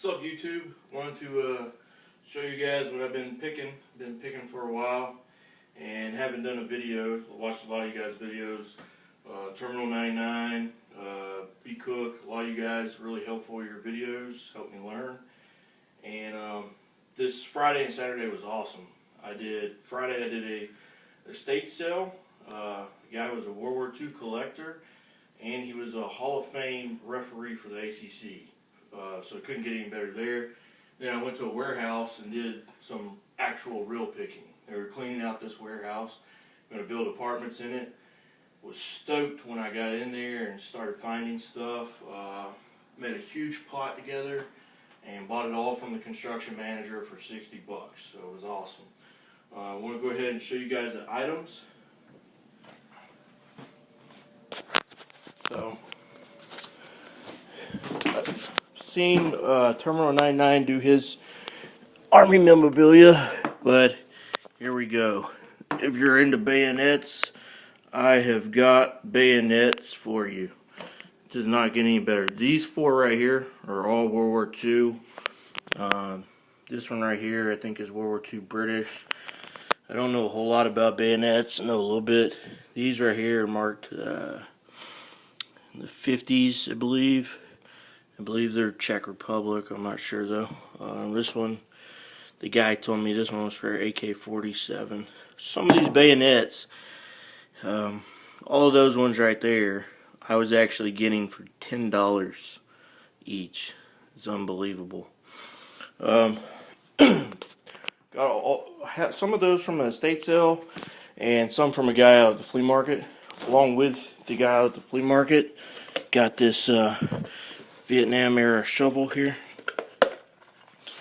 What's up, YouTube? Wanted to show you guys what I've been picking. Been picking for a while and haven't done a video. I watched a lot of you guys' videos. Terminal 99, B Cook, a lot of you guys really helpful with your videos, helped me learn. And this Friday and Saturday was awesome. Friday I did a estate sale. The guy was a World War II collector, and he was a Hall of Fame referee for the ACC. So it couldn't get any better there. Then I went to a warehouse and did some actual real picking. They were cleaning out this warehouse, going to build apartments in it. Was stoked when I got in there and started finding stuff. Made a huge plot together and bought it all from the construction manager for 60 bucks. So it was awesome. I want to go ahead and show you guys the items. So, I've seen Terminal 99 do his Army memorabilia, but here we go. If you're into bayonets, I have got bayonets for you. It does not get any better. These four right here are all World War II. This one right here I think is World War II British. I don't know a whole lot about bayonets. I know a little bit. These right here are marked in the 50s, I believe. I believe they're Czech Republic. I'm not sure though. This one, the guy told me this one was for AK-47. Some of these bayonets, all of those ones right there, I was actually getting for $10 each. It's unbelievable. Got some of those from an estate sale, and some from a guy out at the flea market. Along with the guy out at the flea market, got this Vietnam era shovel here. It's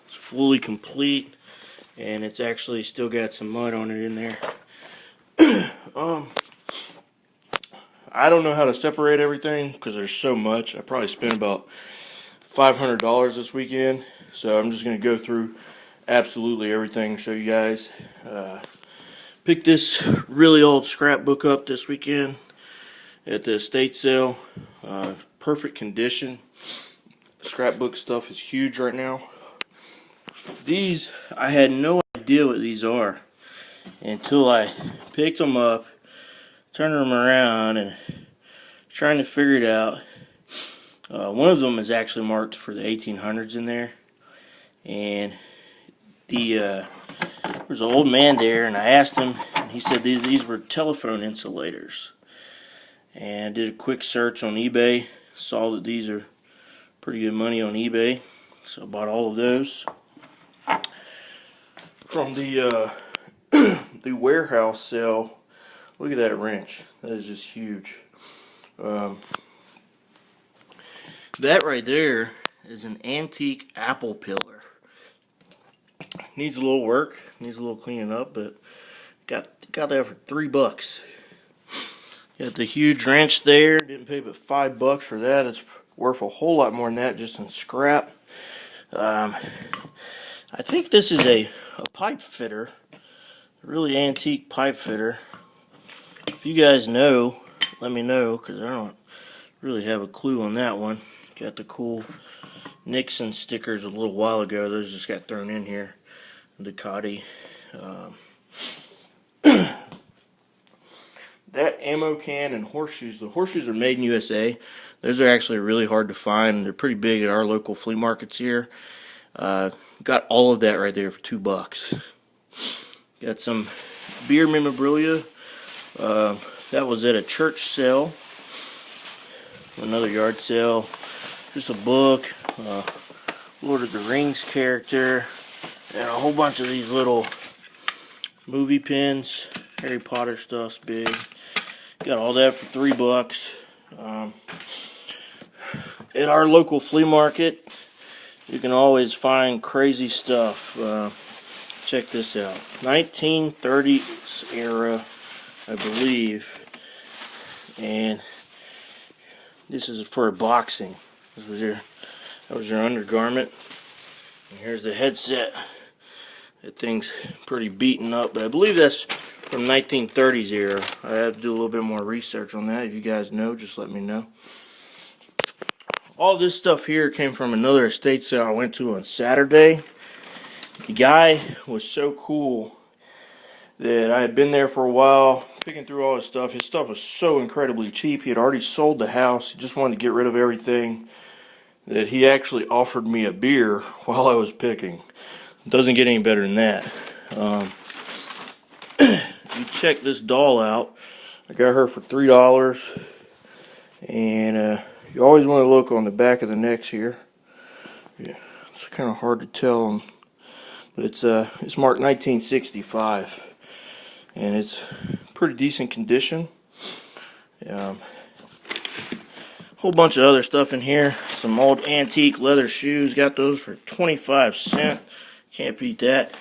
fully complete, and it's actually still got some mud on it in there. I don't know how to separate everything because there's so much. I probably spent about $500 this weekend, so I'm just going to go through absolutely everything, show you guys. Picked this really old scrapbook up this weekend at the estate sale. Perfect condition. Scrapbook stuff is huge right now. These, I had no idea what these are until I picked them up, turned them around, and trying to figure it out. One of them is actually marked for the 1800s in there, and there was an old man there, and I asked him, and he said these were telephone insulators. And I did a quick search on eBay, saw that these are pretty good money on eBay, so I bought all of those. From the the warehouse sale, look at that wrench. That is just huge. That right there is an antique apple pillar. Needs a little work, needs a little cleaning up, but got that for $3. Got the huge wrench there. Didn't pay but $5 for that. It's worth a whole lot more than that just in scrap. I think this is a pipe fitter, a really antique pipe fitter. If you guys know, let me know, because I don't really have a clue on that one. Got the cool Nixon stickers a little while ago. Those just got thrown in here. Ducati. That ammo can and horseshoes. The horseshoes are made in USA. Those are actually really hard to find. They're pretty big at our local flea markets here. Got all of that right there for $2. Got some beer memorabilia. That was at a church sale, another yard sale. Just a book, Lord of the Rings character, and a whole bunch of these little movie pins. Harry Potter stuff's big. Got all that for $3. At our local flea market, you can always find crazy stuff. Check this out. 1930s era, I believe. And this is for boxing. That was your undergarment. And here's the headset. That thing's pretty beaten up, but I believe that's from 1930s era. I have to do a little bit more research on that. If you guys know, just let me know. all this stuff here came from another estate sale I went to on Saturday. The guy was so cool that I had been there for a while, picking through all his stuff. His stuff was so incredibly cheap. He had already sold the house. He just wanted to get rid of everything. That he actually offered me a beer while I was picking. It doesn't get any better than that. You check this doll out. I got her for $3. And you always want to look on the back of the necks here. Yeah, it's kind of hard to tell, but it's marked 1965. And it's pretty decent condition. Whole bunch of other stuff in here. Some old antique leather shoes. Got those for 25 cents. Can't beat that.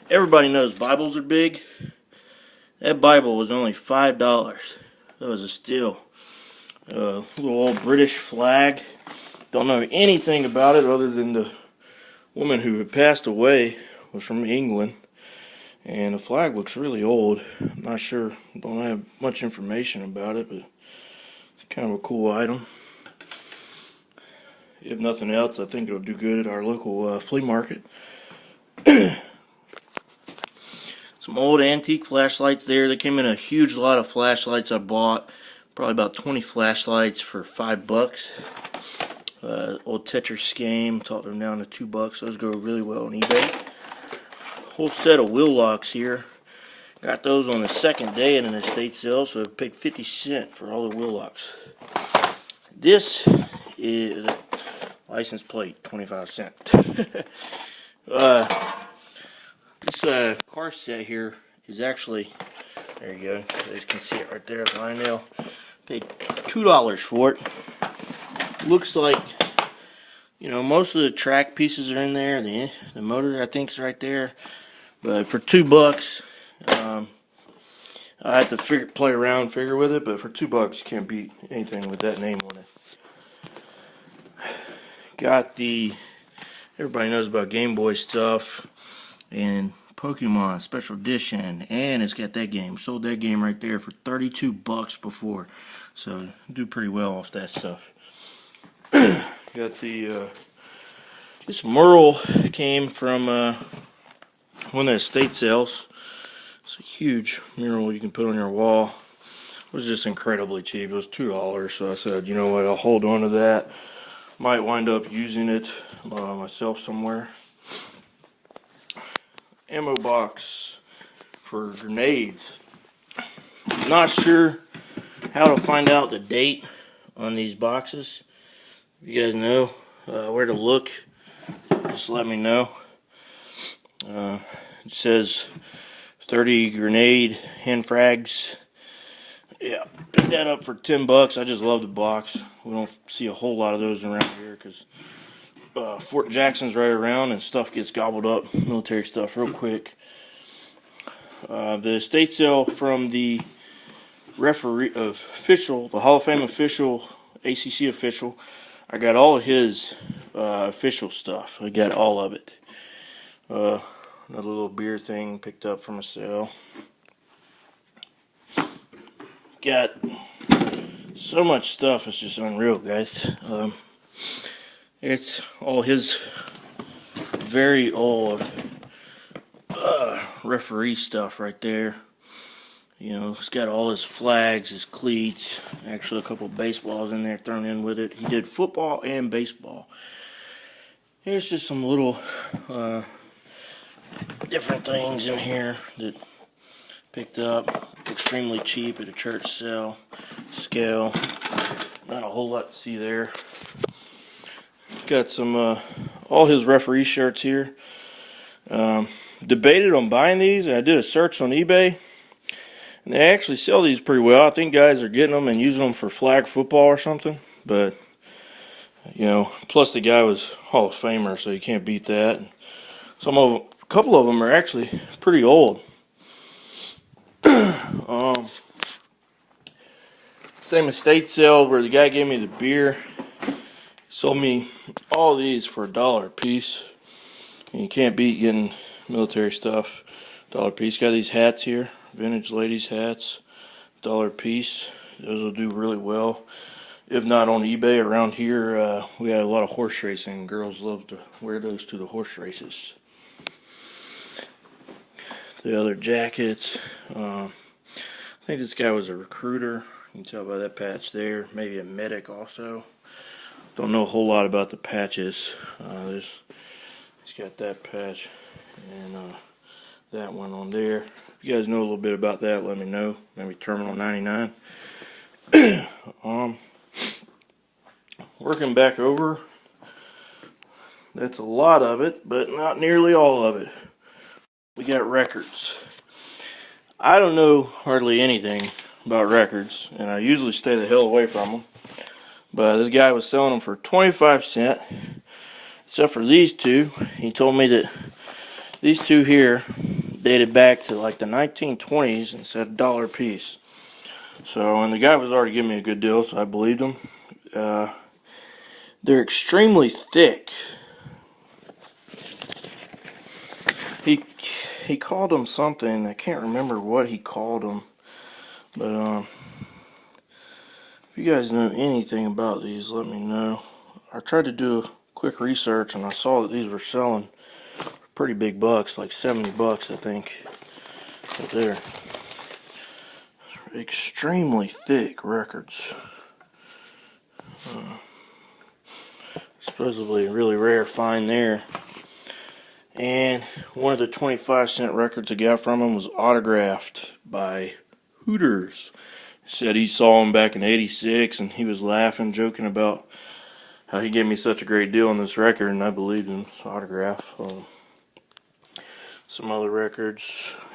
Everybody knows Bibles are big. That Bible was only $5. That was a steal. Little old British flag. Don't know anything about it other than the woman who had passed away was from England. And the flag looks really old. I'm not sure, don't have much information about it, but it's kind of a cool item. If nothing else, I think it'll do good at our local flea market. Some old antique flashlights there. They came in a huge lot of flashlights I bought. Probably about 20 flashlights for $5. Old Tetris game, talked them down to $2. Those go really well on eBay. Whole set of wheel locks here. Got those on the second day in an estate sale, so I paid 50 cents for all the wheel locks. This is license plate, 25 cents. This car set here is actually, there you go, you guys can see it right there, line nail. Paid $2 for it. Looks like, you know, most of the track pieces are in there. The motor, I think, is right there. But for $2, I had to play around, figure with it. But for $2, you can't beat anything with that name on it. Got everybody knows about Game Boy stuff and Pokemon Special Edition, and it's got that game. Sold that game right there for $32 before, so do pretty well off that stuff. Got this Merle came from one of the estate sales. It's a huge mural you can put on your wall. It was just incredibly cheap. It was $2, so I said, you know what, I'll hold on to that. Might wind up using it myself somewhere. Ammo box for grenades. Not sure how to find out the date on these boxes. If you guys know where to look, just let me know. It says 30 grenade hand frags. Yeah, picked that up for $10. I just love the box. We don't see a whole lot of those around here because Fort Jackson's right around and stuff gets gobbled up, military stuff, real quick. The estate sale from the official, the Hall of Fame official, ACC official. I got all of his official stuff. I got all of it. Another little beer thing picked up from a sale. Got so much stuff, it's just unreal, guys. It's all his very old referee stuff right there. You know, he's got all his flags, his cleats, actually a couple of baseballs in there thrown in with it. He did football and baseball. Here's just some little different things in here that picked up extremely cheap at a church sale. Scale, not a whole lot to see there. Got some all his referee shirts here. Debated on buying these, and I did a search on eBay, and they actually sell these pretty well. I think guys are getting them and using them for flag football or something. But you know, plus the guy was Hall of Famer, so you can't beat that. Some of them, a couple of them are actually pretty old. Same estate sale where the guy gave me the beer. Sold me all these for $1 a piece. And you can't beat getting military stuff. $1 a piece. Got these hats here. Vintage ladies hats. $1 a piece. Those will do really well if not on eBay around here. We had a lot of horse racing. Girls love to wear those to the horse races. The other jackets. I think this guy was a recruiter. You can tell by that patch there. Maybe a medic also. Don't know a whole lot about the patches. He's got that patch and that one on there. If you guys know a little bit about that, let me know. Maybe Terminal 99. Working back over. That's a lot of it, but not nearly all of it. We got records. I don't know hardly anything about records, and I usually stay the hell away from them. But this guy was selling them for 25 cents, except for these two. He told me that these two here dated back to like the 1920s and said $1 a piece. So, and the guy was already giving me a good deal, so I believed him. They're extremely thick. He called them something. I can't remember what he called them. But if you guys know anything about these, let me know. I tried to do a quick research and I saw that these were selling for pretty big bucks, like 70 bucks I think. But they're extremely thick records. Supposedly a really rare find there. And one of the 25-cent records I got from him was autographed by Hooters. He said he saw him back in '86 and he was laughing, joking about how he gave me such a great deal on this record, and I believed him. It's autograph. Some other records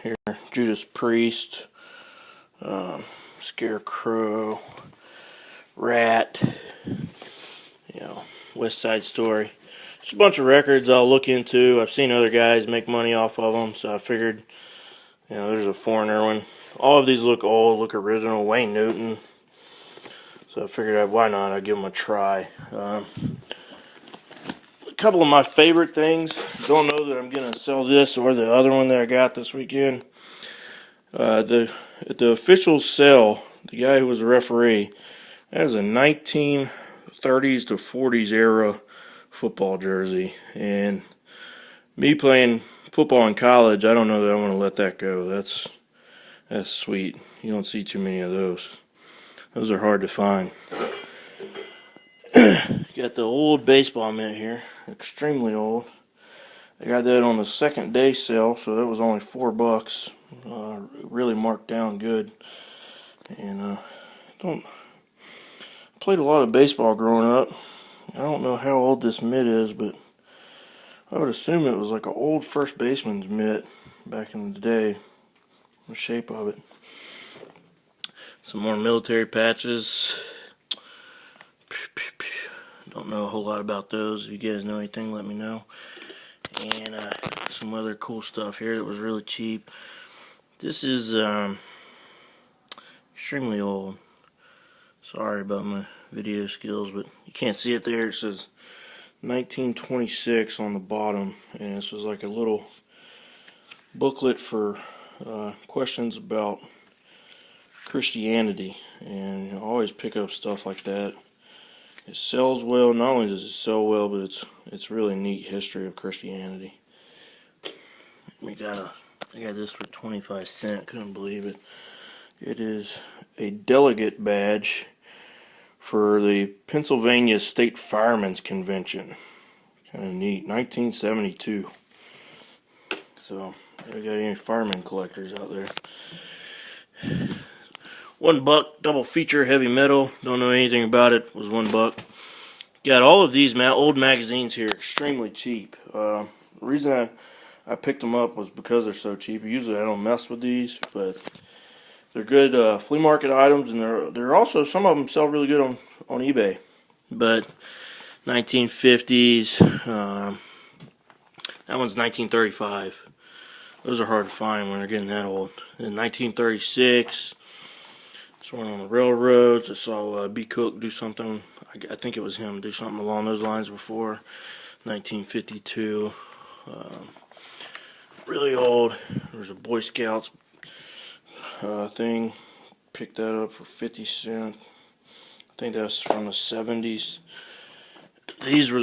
here: Judas Priest, Scarecrow, Rat, West Side Story. Just a bunch of records I'll look into. I've seen other guys make money off of them, so I figured, there's a foreigner one. All of these look old, look original. Wayne Newton. So I figured, why not? I'd give them a try. A couple of my favorite things. Don't know that I'm going to sell this or the other one that I got this weekend. At the official sale, the guy who was a referee, that is a 1930s to 40s era football jersey, and me playing football in college, I don't know that I want to let that go. That's sweet. You don't see too many of those. Those are hard to find. Got the old baseball mitt here, extremely old. I got that on the second day sale, so that was only $4. Really marked down good. And played a lot of baseball growing up. I don't know how old this mitt is, but I would assume it was like an old first baseman's mitt back in the day. The shape of it. Some more military patches. Don't know a whole lot about those. If you guys know anything, let me know. And some other cool stuff here that was really cheap. This is extremely old. Sorry about my video skills, but you can't see it there. It says 1926 on the bottom, and this was like a little booklet for questions about Christianity. And I always pick up stuff like that. It sells well. Not only does it sell well, but it's really neat history of Christianity. I got this for 25 cents. Couldn't believe it. It is a delegate badge for the Pennsylvania State Firemen's Convention. Kind of neat. 1972. So, if you got any fireman collectors out there. $1 double feature heavy metal. Don't know anything about it. Was $1. Got all of these old magazines here extremely cheap. The reason I picked them up was because they're so cheap. Usually I don't mess with these, but they're good flea market items, and they're also, some of them sell really good on eBay. But 1950s, that one's 1935. Those are hard to find when they're getting that old. In 1936, this one on the railroads. I saw B. Cook do something. I think it was him do something along those lines before. 1952. Really old. There's a Boy Scouts thing. Picked that up for 50 cents. I think that's from the 70s. These were